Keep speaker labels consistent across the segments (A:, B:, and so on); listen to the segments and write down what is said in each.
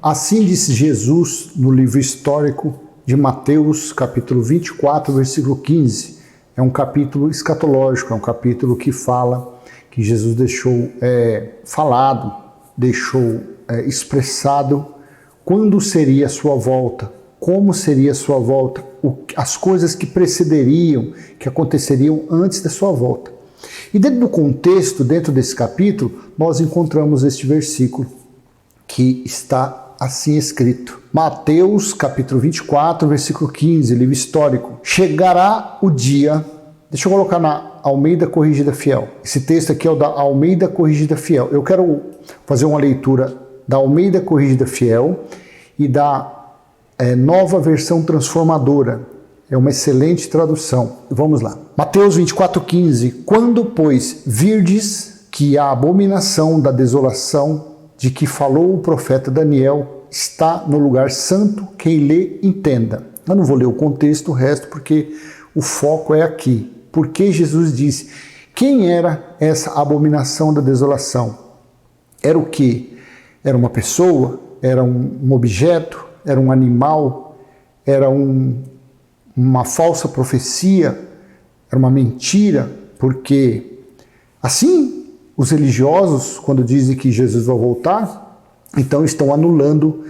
A: Assim disse Jesus no livro histórico de Mateus, capítulo 24, versículo 15. É um capítulo escatológico, é um capítulo que fala, que Jesus deixou falado, deixou expressado quando seria a sua volta, como seria a sua volta, as coisas que precederiam, que aconteceriam antes da sua volta. E dentro do contexto, dentro desse capítulo, nós encontramos este versículo que está assim escrito. Mateus, capítulo 24, versículo 15, livro histórico. Chegará o dia, deixa eu colocar na Almeida Corrigida Fiel. Esse texto aqui é o da Almeida Corrigida Fiel. Eu quero fazer uma leitura da Almeida Corrigida Fiel e da Nova Versão Transformadora. É uma excelente tradução. Vamos lá. Mateus 24, 15. Quando, pois, virdes que a abominação da desolação de que falou o profeta Daniel está no lugar santo, quem lê, entenda. Eu não vou ler o contexto, o resto, porque o foco é aqui. Porque Jesus disse, quem era essa abominação da desolação? Era o quê? Era uma pessoa? Era um objeto? Era um animal? Era uma falsa profecia? Era uma mentira? Porque assim, os religiosos, quando dizem que Jesus vai voltar, então estão anulando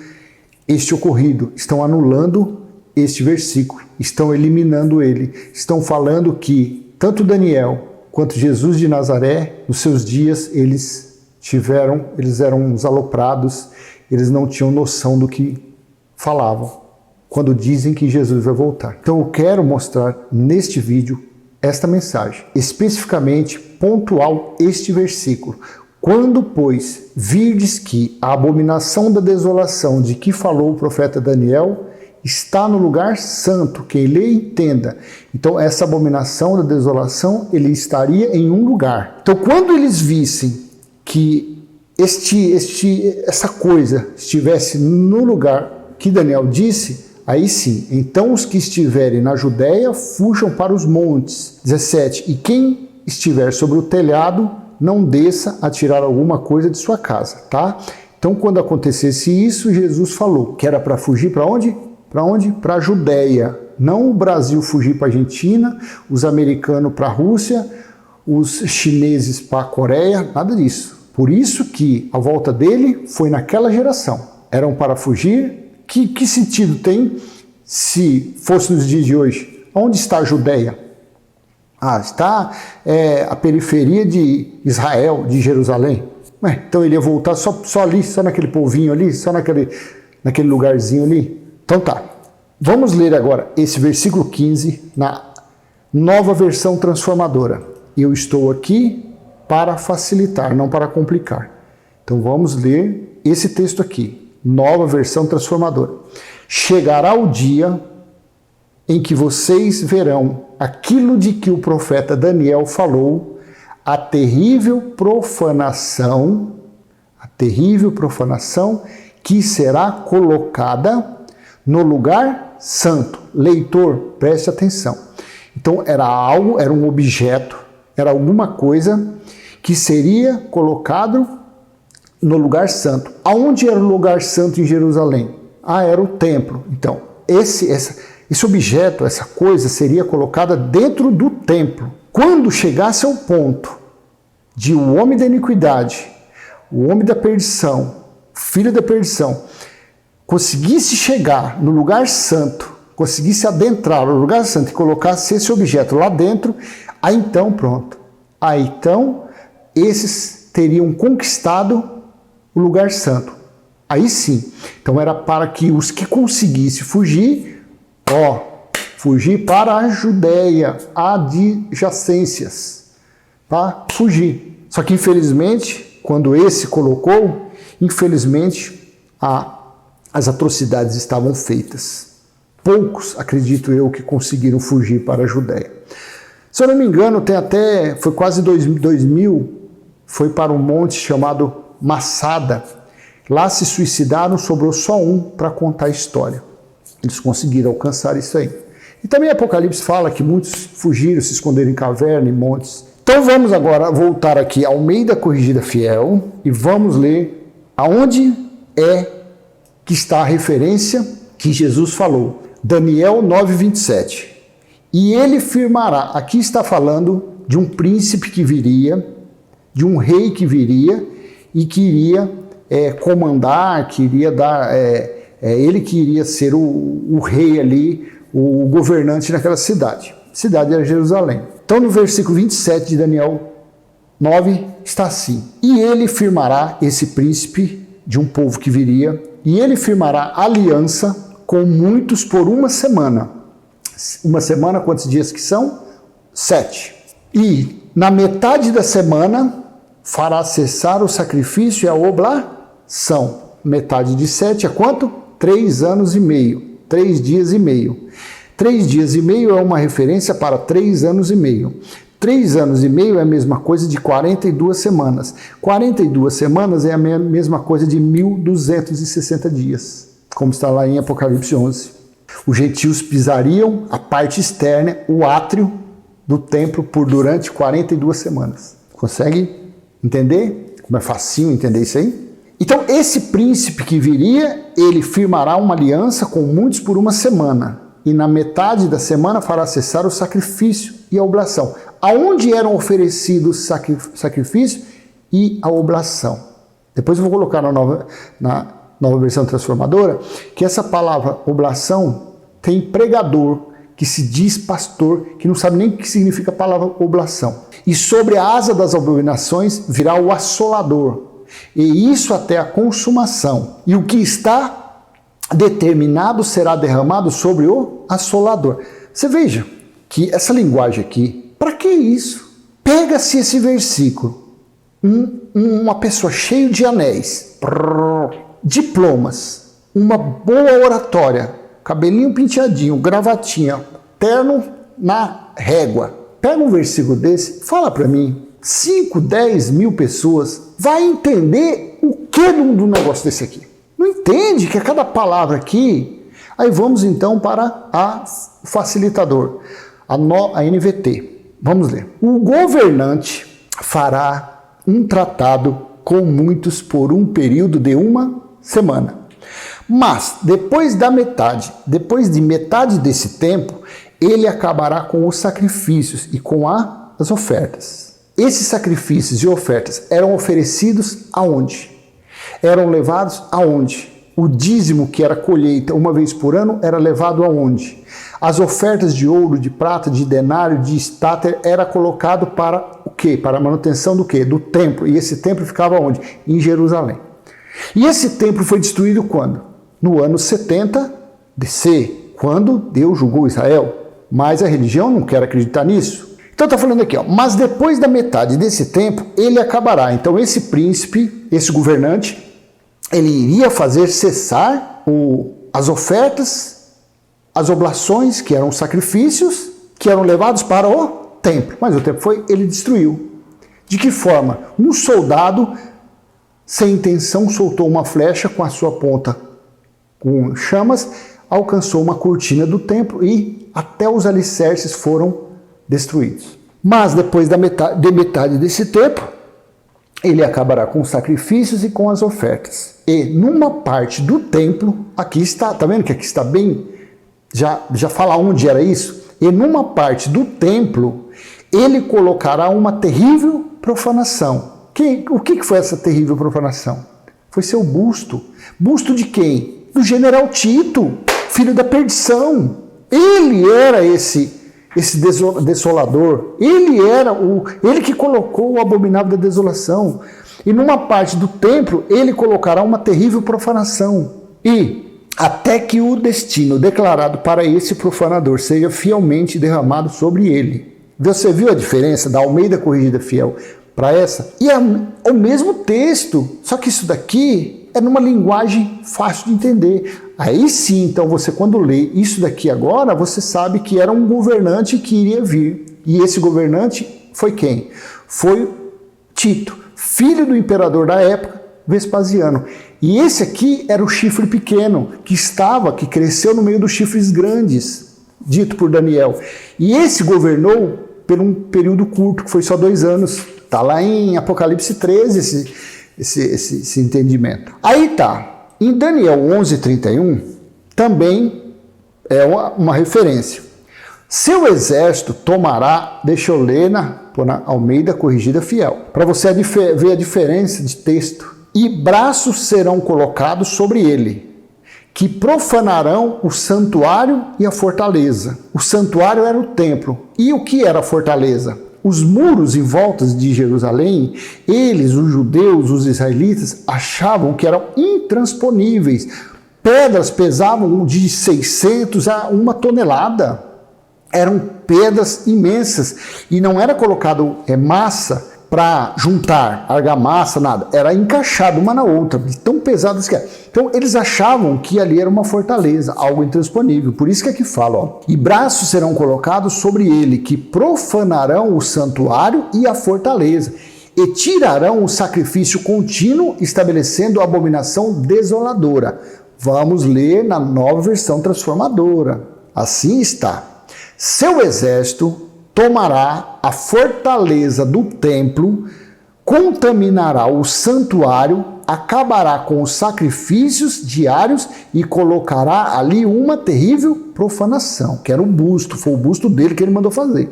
A: este ocorrido, estão anulando este versículo, estão eliminando ele, estão falando que tanto Daniel quanto Jesus de Nazaré, nos seus dias, eles eram uns aloprados, eles não tinham noção do que falavam, quando dizem que Jesus vai voltar. Então eu quero mostrar neste vídeo esta mensagem, especificamente pontual este versículo. Quando, pois, virdes que a abominação da desolação de que falou o profeta Daniel está no lugar santo, quem lê entenda. Então essa abominação da desolação, ele estaria em um lugar. Então quando eles vissem que essa coisa estivesse no lugar que Daniel disse, aí sim, então os que estiverem na Judéia fujam para os montes. 17. E quem estiver sobre o telhado, não desça a tirar alguma coisa de sua casa, tá? Então quando acontecesse isso, Jesus falou que era para fugir para onde? Para onde? Para a Judéia. Não o Brasil fugir para a Argentina, os americanos para a Rússia, os chineses para a Coreia, nada disso. Por isso que a volta dele foi naquela geração. Eram para fugir. Que sentido tem se fosse nos dias de hoje? Onde está a Judéia? Está a periferia de Israel, de Jerusalém. Então ele ia voltar só ali, só naquele povinho ali, só naquele lugarzinho ali? Então tá. Vamos ler agora esse versículo 15 na Nova Versão Transformadora. Eu estou aqui para facilitar, não para complicar. Então vamos ler esse texto aqui. Nova Versão Transformadora. Chegará o dia em que vocês verão aquilo de que o profeta Daniel falou, a terrível profanação que será colocada no lugar santo. Leitor, preste atenção. Então era algo, era um objeto, era alguma coisa que seria colocado no lugar santo. Aonde era o lugar santo em Jerusalém? Era o templo. Então, esse objeto, essa coisa, seria colocada dentro do templo. Quando chegasse ao ponto de o homem da iniquidade, o homem da perdição, filho da perdição, conseguisse chegar no lugar santo, conseguisse adentrar no lugar santo e colocasse esse objeto lá dentro, aí então pronto. Aí então, esses teriam conquistado o lugar santo. Aí sim. Então era para que os que conseguissem fugir, fugir para a Judéia, adjacências, tá? Fugir. Só que infelizmente, quando esse colocou, infelizmente as atrocidades estavam feitas. Poucos, acredito eu, que conseguiram fugir para a Judéia. Se eu não me engano, foi quase 2000, foi para um monte chamado Massada. Lá se suicidaram, sobrou só um para contar a história. Eles conseguiram alcançar isso aí. E também Apocalipse fala que muitos fugiram, se esconderam em caverna, em montes. Então vamos agora voltar aqui ao Almeida Corrigida Fiel e vamos ler aonde é que está a referência que Jesus falou. Daniel 9:27. E ele firmará. Aqui está falando de um príncipe que viria, de um rei que viria e que iria comandar, que iria dar... ele que iria ser o rei ali, o governante naquela cidade. A cidade era Jerusalém. Então no versículo 27 de Daniel 9 está assim: e ele firmará, esse príncipe de um povo que viria, e ele firmará aliança com muitos por uma semana. Uma semana, quantos dias que são? 7. E na metade da semana fará cessar o sacrifício e a oblação. Metade de 7 é quanto? 3 anos e meio. 3 dias e meio. 3 dias e meio é uma referência para 3 anos e meio. 3 anos e meio é a mesma coisa de 42 semanas. 42 semanas é a mesma coisa de 1.260 dias, como está lá em Apocalipse 11. Os gentios pisariam a parte externa, o átrio do templo, durante 42 semanas. Consegue entender? Como é facinho entender isso aí? Então, esse príncipe que viria, ele firmará uma aliança com muitos por uma semana. E na metade da semana fará cessar o sacrifício e a oblação. Aonde eram oferecidos sacrifício e a oblação? Depois eu vou colocar na nova versão transformadora, que essa palavra oblação tem pregador, que se diz pastor, que não sabe nem o que significa a palavra oblação. E sobre a asa das abominações virá o assolador, e isso até a consumação. E o que está determinado será derramado sobre o assolador. Você veja que essa linguagem aqui, para que isso? Pega-se esse versículo, uma pessoa cheia de anéis, diplomas, uma boa oratória, cabelinho penteadinho, gravatinha, terno na régua. Pega um versículo desse, fala para mim, 5, 10 mil pessoas vai entender o que do negócio desse aqui? Não entende que a cada palavra aqui... Aí vamos então para a facilitador, a NVT. Vamos ler. O governante fará um tratado com muitos por um período de uma semana. Mas depois de metade desse tempo, ele acabará com os sacrifícios e com as ofertas. Esses sacrifícios e ofertas eram oferecidos aonde? Eram levados aonde? O dízimo, que era colheita uma vez por ano, era levado aonde? As ofertas de ouro, de prata, de denário, de estáter, era colocado para o quê? Para a manutenção do quê? Do templo. E esse templo ficava onde? Em Jerusalém. E esse templo foi destruído quando? No ano 70 DC, quando Deus julgou Israel. Mas a religião não quer acreditar nisso. Então está falando aqui, ó, mas depois da metade desse tempo, ele acabará. Então esse príncipe, esse governante, ele iria fazer cessar as ofertas, as oblações, que eram sacrifícios, que eram levados para o templo. Mas o templo ele destruiu. De que forma? Um soldado, sem intenção, soltou uma flecha com a sua ponta com chamas, alcançou uma cortina do templo e até os alicerces foram destruídos. Mas depois de metade desse tempo, ele acabará com os sacrifícios e com as ofertas. E numa parte do templo, aqui está, tá vendo que aqui está bem, já fala onde era isso? E numa parte do templo, ele colocará uma terrível profanação. O que foi essa terrível profanação? Foi seu busto. Busto de quem? Do general Tito, filho da perdição. Ele era esse desolador. Ele que colocou o abominável da desolação. E numa parte do templo, ele colocará uma terrível profanação. E até que o destino declarado para esse profanador seja fielmente derramado sobre ele. Você viu a diferença da Almeida Corrigida Fiel para essa? E é o mesmo texto, só que isso daqui é numa linguagem fácil de entender. Aí sim, então você quando lê isso daqui agora, você sabe que era um governante que iria vir. E esse governante foi quem? Foi Tito, filho do imperador da época, Vespasiano. E esse aqui era o chifre pequeno, que cresceu no meio dos chifres grandes, dito por Daniel. E esse governou por um período curto, que foi só 2 anos. Está lá em Apocalipse 13 esse entendimento. Aí tá. Em Daniel 11:31, também é uma referência. Seu exército tomará, deixa eu ler na Almeida Corrigida Fiel, para você ver a diferença de texto. E braços serão colocados sobre ele, que profanarão o santuário e a fortaleza. O santuário era o templo. E o que era a fortaleza? Os muros em volta de Jerusalém, eles, os judeus, os israelitas, achavam que eram intransponíveis. Pedras pesavam de 600 a 1 tonelada. Eram pedras imensas. E não era colocado massa para juntar, argamassa, nada. Era encaixado uma na outra, de tão pesadas que era. Então, eles achavam que ali era uma fortaleza, algo intransponível. Por isso que aqui fala, ó, e braços serão colocados sobre ele, que profanarão o santuário e a fortaleza, e tirarão o sacrifício contínuo, estabelecendo a abominação desoladora. Vamos ler na Nova Versão Transformadora. Assim está. Seu exército tomará a fortaleza do templo, contaminará o santuário, acabará com os sacrifícios diários e colocará ali uma terrível profanação, que era o busto, foi o busto dele que ele mandou fazer.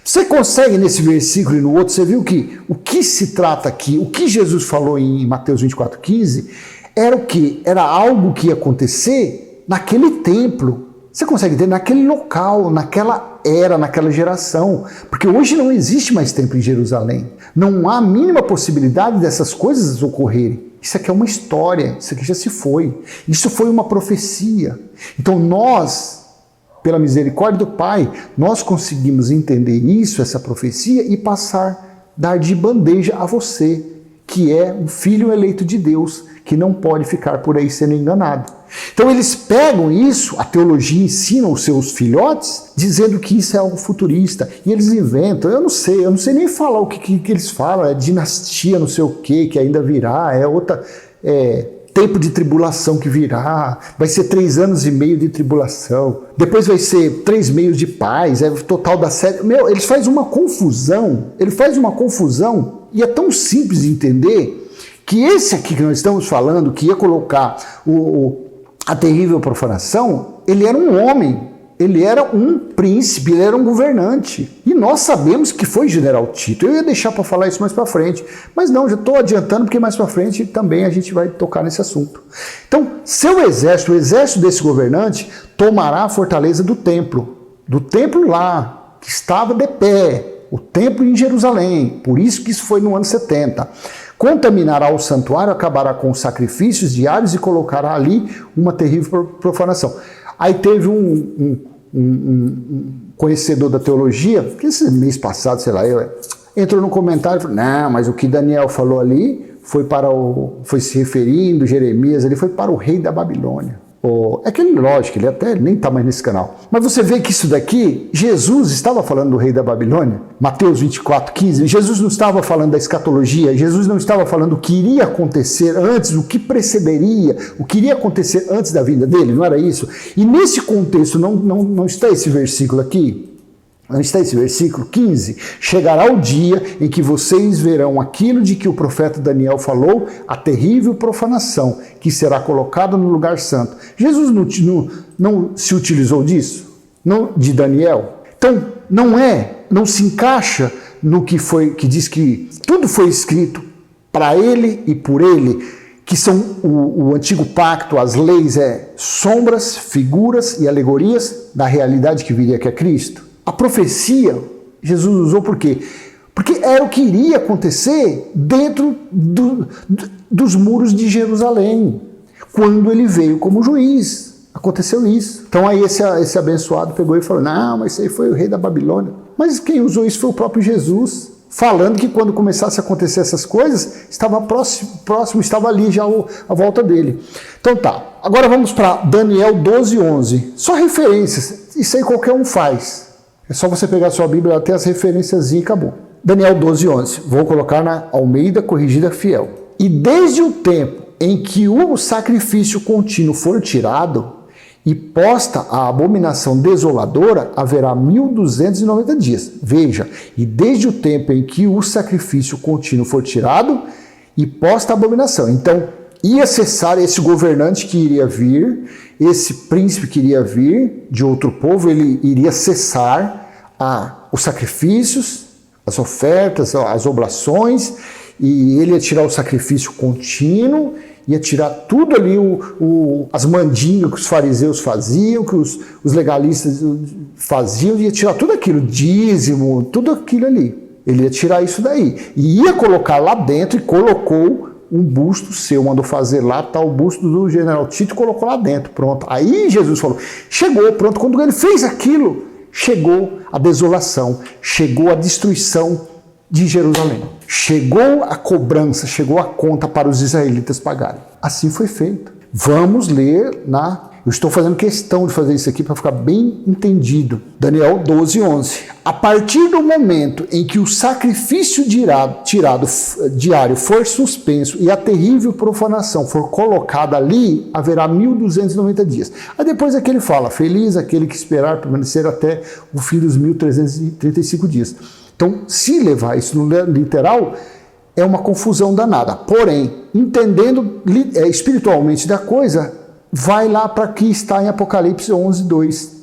A: Você consegue nesse versículo e no outro, você viu que o que se trata aqui, o que Jesus falou em Mateus 24:15, era o que? Era algo que ia acontecer naquele templo. Você consegue entender? Naquele local, naquela era, naquela geração. Porque hoje não existe mais templo em Jerusalém. Não há a mínima possibilidade dessas coisas ocorrerem. Isso aqui é uma história, isso aqui já se foi. Isso foi uma profecia. Então nós, pela misericórdia do Pai, nós conseguimos entender isso, essa profecia, e dar de bandeja a você, que é um filho eleito de Deus, que não pode ficar por aí sendo enganado. Então eles pegam isso, a teologia ensina os seus filhotes, dizendo que isso é algo futurista, e eles inventam, eu não sei nem falar o que eles falam, é dinastia não sei o que ainda virá, tempo de tribulação que virá, vai ser 3 anos e meio de tribulação, depois vai ser 3 meios de paz, é o total da série. Eles fazem uma confusão, e é tão simples de entender, que esse aqui que nós estamos falando, que ia colocar a terrível profanação, ele era um homem, ele era um príncipe, ele era um governante. E nós sabemos que foi General Tito. Eu ia deixar para falar isso mais para frente, mas não, já estou adiantando, porque mais para frente também a gente vai tocar nesse assunto. Então, seu exército, o exército desse governante, tomará a fortaleza do templo lá, que estava de pé, o templo em Jerusalém, por isso que isso foi no ano 70. Contaminará o santuário, acabará com os sacrifícios diários e colocará ali uma terrível profanação. Aí teve um conhecedor da teologia, que esse mês passado, entrou no comentário e falou, não, mas o que Daniel falou ali foi se referindo, Jeremias, ele foi para o rei da Babilônia. É que lógico, ele até nem está mais nesse canal. Mas você vê que isso daqui, Jesus estava falando do rei da Babilônia, Mateus 24:15, Jesus não estava falando da escatologia, Jesus não estava falando o que iria acontecer antes, o que precederia, o que iria acontecer antes da vinda dele, não era isso? E nesse contexto não está esse versículo aqui? Não está esse versículo 15? Chegará o dia em que vocês verão aquilo de que o profeta Daniel falou, a terrível profanação que será colocada no lugar santo. Jesus não se utilizou disso? Não, de Daniel? Então, não se encaixa no que diz que tudo foi escrito para ele e por ele, que são o antigo pacto, as leis, sombras, figuras e alegorias da realidade que viria, que é Cristo. A profecia, Jesus usou por quê? Porque era o que iria acontecer dentro dos muros de Jerusalém, quando ele veio como juiz. Aconteceu isso. Então aí esse abençoado pegou e falou, não, mas esse aí foi o rei da Babilônia. Mas quem usou isso foi o próprio Jesus, falando que quando começasse a acontecer essas coisas, estava próximo, estava ali já a volta dele. Então tá, agora vamos para Daniel 12:11. Só referências, isso aí qualquer um faz. É só você pegar a sua Bíblia, até as referências e acabou. Daniel 12:11. Vou colocar na Almeida Corrigida Fiel. E desde o tempo em que o sacrifício contínuo for tirado e posta a abominação desoladora, haverá 1290 dias. Veja, e desde o tempo em que o sacrifício contínuo for tirado e posta a abominação. Então, ia cessar esse governante que iria vir, esse príncipe que iria vir de outro povo, ele iria cessar os sacrifícios, as ofertas, as oblações, e ele ia tirar o sacrifício contínuo, ia tirar tudo ali, as mandingas que os fariseus faziam, que os legalistas faziam, ia tirar tudo aquilo, dízimo, tudo aquilo ali. Ele ia tirar isso daí. E ia colocar lá dentro, e colocou um busto seu, mandou fazer lá, tá o busto do general Tito, colocou lá dentro, pronto. Aí Jesus falou, chegou, pronto. Quando ele fez aquilo, chegou a desolação, chegou a destruição de Jerusalém. Chegou a cobrança, chegou a conta para os israelitas pagarem. Assim foi feito. Vamos ler Eu estou fazendo questão de fazer isso aqui para ficar bem entendido. Daniel 12:11. A partir do momento em que o sacrifício diário for suspenso e a terrível profanação for colocada ali, haverá 1.290 dias. Aí depois é que ele fala, feliz aquele que esperar permanecer até o fim dos 1.335 dias. Então, se levar isso no literal, é uma confusão danada. Porém, entendendo espiritualmente da coisa, vai lá para que está em Apocalipse 11:2.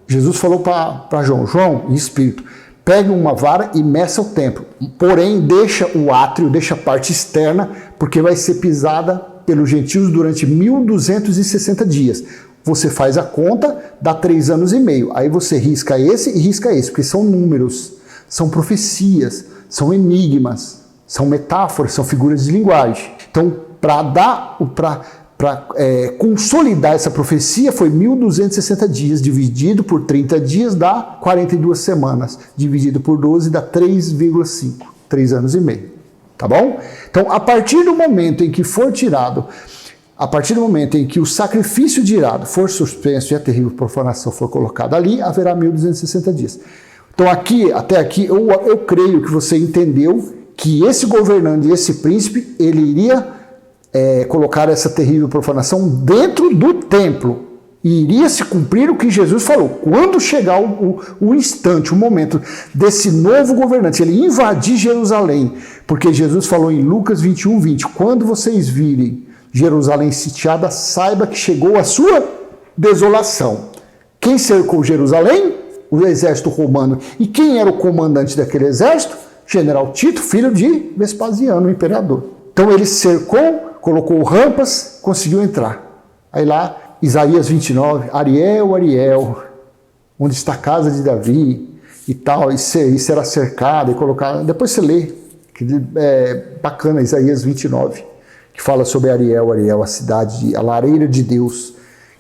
A: Jesus falou para João, em espírito, pega uma vara e meça o templo. Porém, deixa o átrio, deixa a parte externa, porque vai ser pisada pelos gentios durante 1.260 dias. Você faz a conta, dá 3 anos e meio. Aí você risca esse e risca esse, porque são números, são profecias, são enigmas, são metáforas, são figuras de linguagem. Então, para consolidar essa profecia, foi 1.260 dias, dividido por 30 dias, dá 42 semanas, dividido por 12, dá 3,5, 3 anos e meio, tá bom? Então, a partir do momento em que for tirado, a partir do momento em que o sacrifício de irado for suspenso e a terrível profanação for colocada ali, haverá 1.260 dias. Então, até aqui, eu creio que você entendeu que esse governante, esse príncipe, ele iria colocar essa terrível profanação dentro do templo. E iria se cumprir o que Jesus falou. Quando chegar o instante, o momento desse novo governante, ele invadir Jerusalém, porque Jesus falou em Lucas 21:20, quando vocês virem Jerusalém sitiada, saiba que chegou a sua desolação. Quem cercou Jerusalém? O exército romano. E quem era o comandante daquele exército? General Tito, filho de Vespasiano, o imperador. Então ele cercou, colocou rampas, conseguiu entrar. Aí lá, Isaías 29, Ariel, Ariel, onde está a casa de Davi e tal, e será cercada e colocada. Depois você lê, que é bacana, Isaías 29, que fala sobre Ariel, Ariel, a cidade, a lareira de Deus,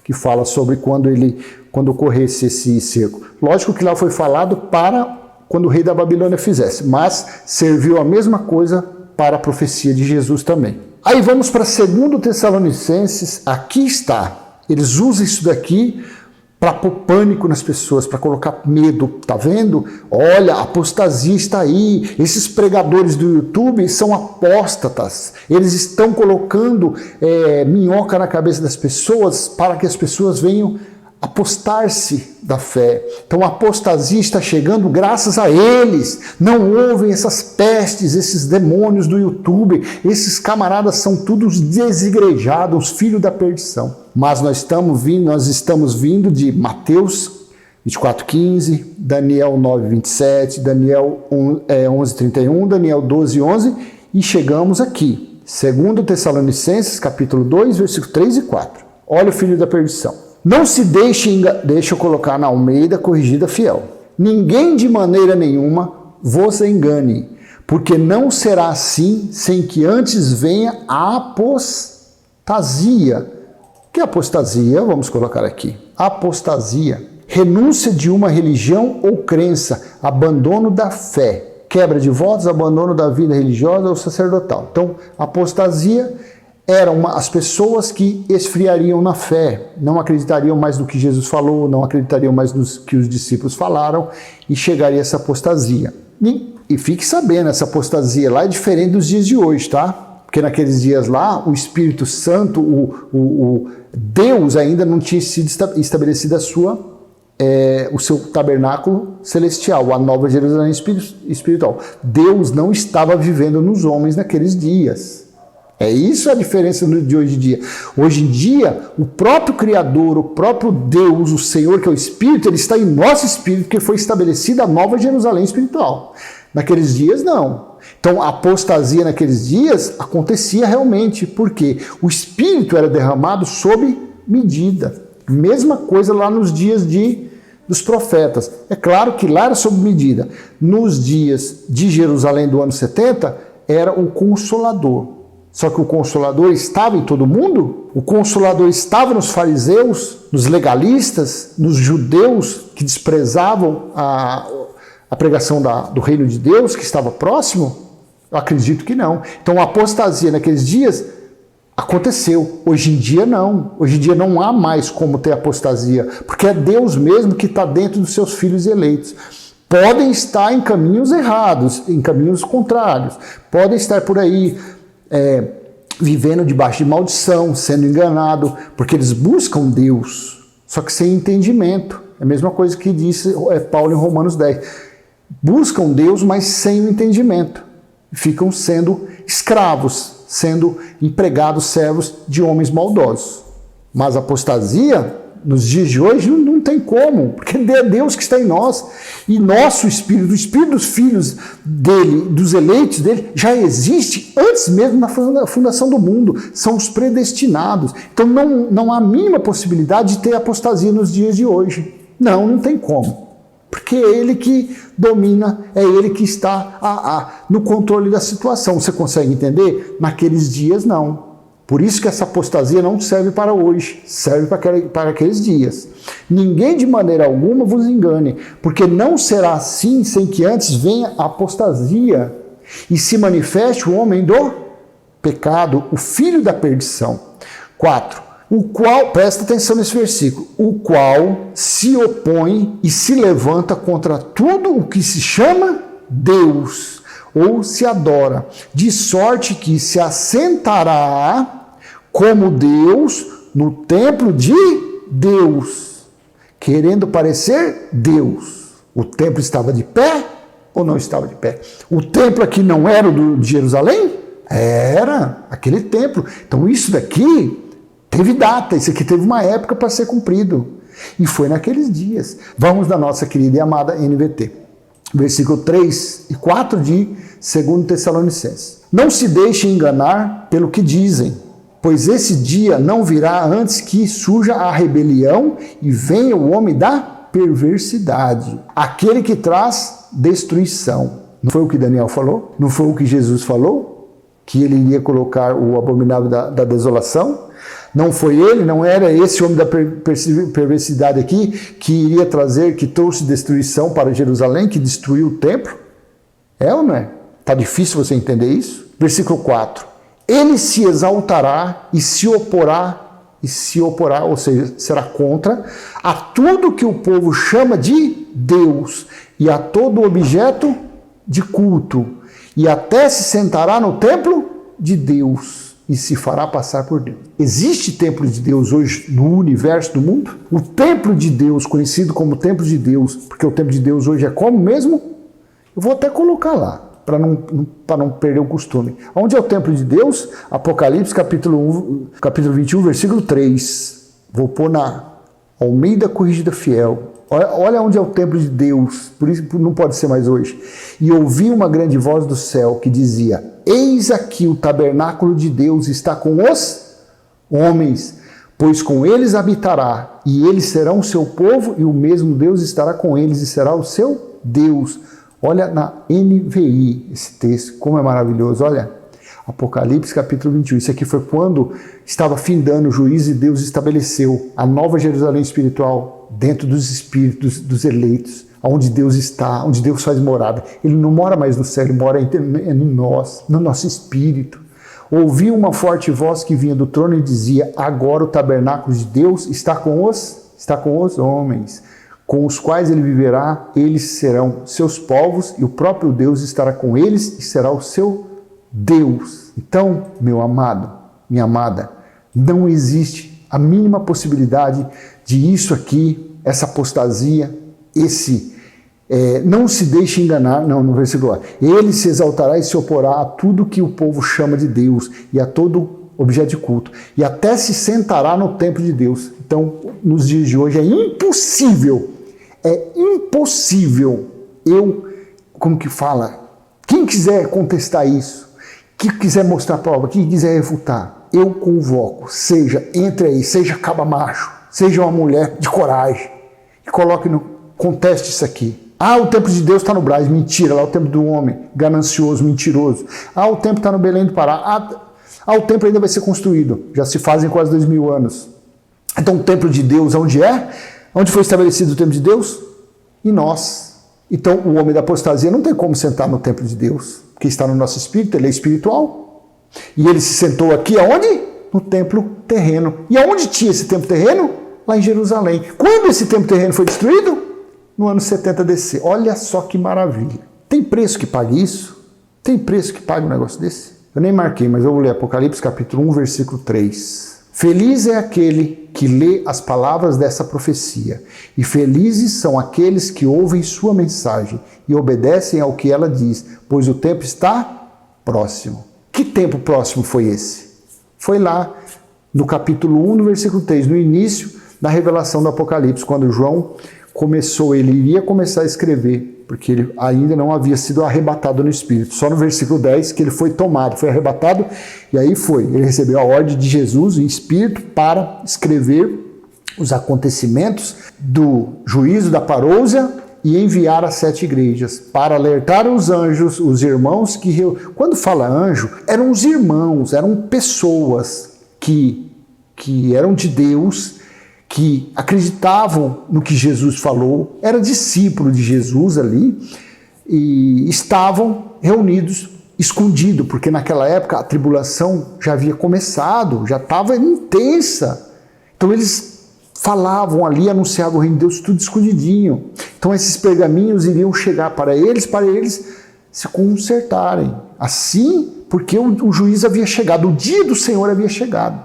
A: que fala sobre quando ocorresse esse cerco. Lógico que lá foi falado para quando o rei da Babilônia fizesse, mas serviu a mesma coisa para a profecia de Jesus também. Aí vamos para 2 Tessalonicenses, aqui está. Eles usam isso daqui para pôr pânico nas pessoas, para colocar medo. Tá vendo? Olha, a apostasia está aí. Esses pregadores do YouTube são apóstatas. Eles estão colocando minhoca na cabeça das pessoas para que as pessoas venham apostar-se da fé. Então a apostasia está chegando graças a eles. Não ouvem essas pestes, esses demônios do YouTube. Esses camaradas são todos desigrejados, filhos da perdição. Mas nós estamos vindo de Mateus 24:15, Daniel 9:27, Daniel 11:31, Daniel 12:11 e chegamos aqui. 2 Tessalonicenses, capítulo 2, versículos 3 e 4. Olha o filho da perdição. Não se deixa eu colocar na Almeida corrigida fiel. Ninguém de maneira nenhuma vos engane, porque não será assim sem que antes venha a apostasia. Que apostasia? Vamos colocar aqui. Apostasia. Renúncia de uma religião ou crença, abandono da fé, quebra de votos, abandono da vida religiosa ou sacerdotal. Então, apostasia eram as pessoas que esfriariam na fé, não acreditariam mais no que Jesus falou, não acreditariam mais no que os discípulos falaram, e chegaria essa apostasia. E fique sabendo, essa apostasia lá é diferente dos dias de hoje, tá? Porque naqueles dias lá, o Espírito Santo, o Deus ainda não tinha sido estabelecido o seu tabernáculo celestial, a nova Jerusalém espiritual. Deus não estava vivendo nos homens naqueles dias. É isso a diferença de hoje em dia. Hoje em dia, o próprio Criador, o próprio Deus, o Senhor, que é o Espírito, ele está em nosso espírito, porque foi estabelecida a nova Jerusalém espiritual. Naqueles dias, não. Então, a apostasia naqueles dias acontecia realmente, porque o Espírito era derramado sob medida. Mesma coisa lá nos dias dos profetas. É claro que lá era sob medida. Nos dias de Jerusalém do ano 70, era o Consolador. Só que o Consolador estava em todo mundo? O Consolador estava nos fariseus, nos legalistas, nos judeus que desprezavam a pregação do reino de Deus, que estava próximo? Eu acredito que não. Então a apostasia naqueles dias aconteceu. Hoje em dia não. Hoje em dia não há mais como ter apostasia, porque é Deus mesmo que está dentro dos seus filhos eleitos. Podem estar em caminhos errados, em caminhos contrários. Podem estar por aí vivendo debaixo de maldição, sendo enganado, porque eles buscam Deus, só que sem entendimento. É a mesma coisa que disse Paulo em Romanos 10. Buscam Deus, mas sem o entendimento. Ficam sendo escravos, sendo empregados, servos de homens maldosos. Mas a apostasia, nos dias de hoje, não tem como, porque é Deus que está em nós. E nosso Espírito, o Espírito dos filhos dele, dos eleitos dele, já existe antes mesmo da fundação do mundo. São os predestinados. Então não há a mínima possibilidade de ter apostasia nos dias de hoje. Não tem como. Porque é ele que domina, é ele que está no controle da situação. Você consegue entender? Naqueles dias, não. Por isso que essa apostasia não serve para hoje, serve para aqueles dias. Ninguém de maneira alguma vos engane, porque não será assim sem que antes venha a apostasia e se manifeste o homem do pecado, o filho da perdição. 4. O qual, presta atenção nesse versículo, o qual se opõe e se levanta contra tudo o que se chama Deus, ou se adora, de sorte que se assentará como Deus no templo de Deus, querendo parecer Deus. O templo estava de pé ou não estava de pé? O templo aqui não era o de Jerusalém? Era aquele templo. Então isso daqui teve data, isso aqui teve uma época para ser cumprido. E foi naqueles dias. Vamos da nossa querida e amada NVT. Versículo 3 e 4 de 2 Tessalonicenses. Não se deixe enganar pelo que dizem, pois esse dia não virá antes que surja a rebelião e venha o homem da perversidade, aquele que traz destruição. Não foi o que Daniel falou? Não foi o que Jesus falou? Que ele iria colocar o abominável da desolação? Não foi ele, não era esse homem da perversidade aqui que iria trazer, que trouxe destruição para Jerusalém, que destruiu o templo? É ou não é? Está difícil você entender isso? Versículo 4. Ele se exaltará e se oporá, ou seja, será contra, a tudo que o povo chama de Deus e a todo objeto de culto, e até se sentará no templo de Deus e se fará passar por Deus. Existe templo de Deus hoje no universo do mundo? O templo de Deus, conhecido como templo de Deus, porque o templo de Deus hoje é como mesmo? Eu vou até colocar lá, para não perder o costume. Onde é o templo de Deus? Apocalipse capítulo 21, versículo 3. Vou pôr na Almeida Corrigida Fiel. Olha onde é o templo de Deus, por isso não pode ser mais hoje. E ouvi uma grande voz do céu que dizia: eis aqui o tabernáculo de Deus está com os homens, pois com eles habitará, e eles serão o seu povo, e o mesmo Deus estará com eles e será o seu Deus. Olha na NVI esse texto, como é maravilhoso, olha. Apocalipse capítulo 21, isso aqui foi quando estava findando o juízo e Deus estabeleceu a nova Jerusalém espiritual dentro dos espíritos dos eleitos, onde Deus está, onde Deus faz morada. Ele não mora mais no céu, ele mora em nós, no nosso espírito. Ouvi uma forte voz que vinha do trono e dizia: agora o tabernáculo de Deus está com os homens, com os quais ele viverá, eles serão seus povos, e o próprio Deus estará com eles e será o seu Deus. Então, meu amado, minha amada, não existe a mínima possibilidade de isso aqui, essa apostasia, Não se deixe enganar, não, no versículo 4. Ele se exaltará e se oporá a tudo que o povo chama de Deus e a todo objeto de culto. E até se sentará no templo de Deus. Então, nos dias de hoje é impossível como que fala? Quem quiser contestar isso, quem quiser mostrar prova, quem quiser refutar, eu convoco, entre aí, seja caba macho, seja uma mulher de coragem, e coloque conteste isso aqui. O templo de Deus está no Brás, mentira, lá é o templo do homem, ganancioso, mentiroso. O templo está no Belém do Pará, o templo ainda vai ser construído, já se fazem quase 2000 anos. Então o templo de Deus, onde é? Onde foi estabelecido o templo de Deus? Em nós. Então o homem da apostasia não tem como sentar no templo de Deus, porque está no nosso espírito, ele é espiritual. E ele se sentou aqui aonde? No templo terreno. E aonde tinha esse templo terreno? Lá em Jerusalém. Quando esse templo terreno foi destruído? No ano 70 DC. Olha só que maravilha. Tem preço que pague isso? Tem preço que pague um negócio desse? Eu nem marquei, mas eu vou ler Apocalipse capítulo 1, versículo 3. Feliz é aquele que lê as palavras dessa profecia, e felizes são aqueles que ouvem sua mensagem e obedecem ao que ela diz, pois o tempo está próximo. Que tempo próximo foi esse? Foi lá no capítulo 1, no versículo 3, no início da revelação do Apocalipse, quando João ele iria começar a escrever, porque ele ainda não havia sido arrebatado no Espírito. Só no versículo 10 que ele foi tomado, foi arrebatado, e aí ele recebeu a ordem de Jesus em Espírito para escrever os acontecimentos do juízo da parousia e enviar as 7 igrejas, para alertar os anjos, os irmãos que... Quando fala anjo, eram os irmãos, eram pessoas que eram de Deus, que acreditavam no que Jesus falou, era discípulo de Jesus ali, e estavam reunidos, escondidos, porque naquela época a tribulação já havia começado, já estava intensa. Então eles falavam ali, anunciavam o reino de Deus, tudo escondidinho. Então esses pergaminhos iriam chegar para eles se consertarem. Assim, porque o juiz havia chegado, o dia do Senhor havia chegado.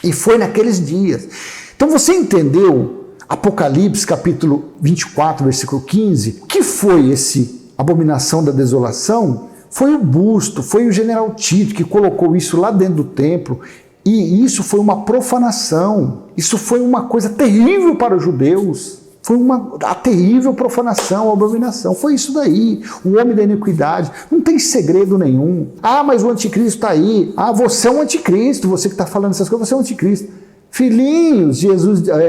A: E foi naqueles dias. Então você entendeu Apocalipse capítulo 24, versículo 15? O que foi esse abominação da desolação? Foi o busto, foi o general Tito que colocou isso lá dentro do templo, e isso foi uma profanação, isso foi uma coisa terrível para os judeus, foi a terrível profanação, a abominação, foi isso daí, o homem da iniquidade, não tem segredo nenhum. Mas o anticristo está aí, você é um anticristo, você que está falando essas coisas, você é um anticristo. Filhinhos,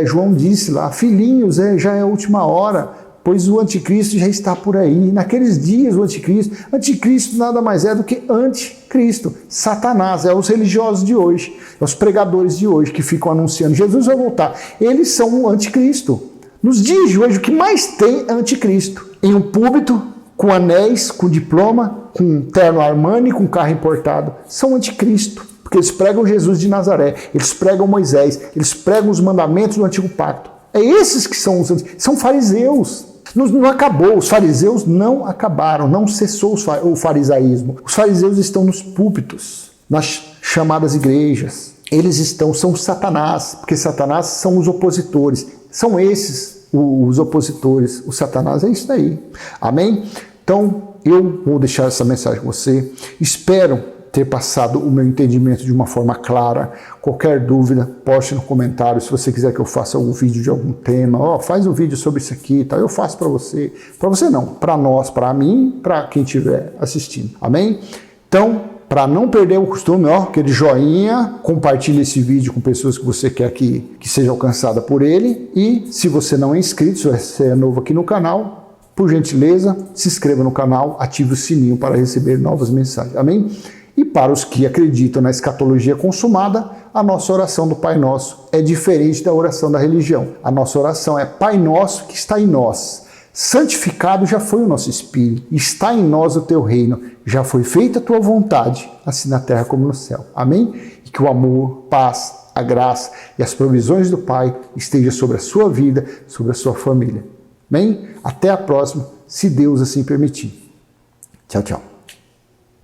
A: João disse lá, filhinhos, já é a última hora, pois o anticristo já está por aí. Naqueles dias o anticristo nada mais é do que anticristo, Satanás, é os religiosos de hoje, é os pregadores de hoje que ficam anunciando, Jesus vai voltar, eles são o anticristo. Nos dias de hoje o que mais tem é anticristo, em um púlpito, com anéis, com diploma, com terno Armani, com carro importado, são anticristo. Porque eles pregam Jesus de Nazaré, eles pregam Moisés, eles pregam os mandamentos do Antigo Pacto. É esses que são fariseus. Não acabou, os fariseus não acabaram, não cessou o farisaísmo. Os fariseus estão nos púlpitos, nas chamadas igrejas. São Satanás, porque Satanás são os opositores. São esses os opositores. O Satanás é isso daí. Amém? Então, eu vou deixar essa mensagem com você. Espero ter passado o meu entendimento de uma forma clara. Qualquer dúvida, poste no comentário. Se você quiser que eu faça algum vídeo de algum tema, faz um vídeo sobre isso aqui, tá? Eu faço para você. Para você não, para nós, para mim, para quem estiver assistindo. Amém? Então, para não perder o costume, aquele joinha, compartilhe esse vídeo com pessoas que você quer que seja alcançada por ele. E se você não é inscrito, se você é novo aqui no canal, por gentileza, se inscreva no canal, ative o sininho para receber novas mensagens. Amém? E para os que acreditam na escatologia consumada, a nossa oração do Pai Nosso é diferente da oração da religião. A nossa oração é: Pai Nosso que está em nós, santificado já foi o nosso espírito, está em nós o teu reino, já foi feita a tua vontade, assim na terra como no céu. Amém? E que o amor, paz, a graça e as provisões do Pai estejam sobre a sua vida, sobre a sua família. Amém? Até a próxima, se Deus assim permitir. Tchau, tchau.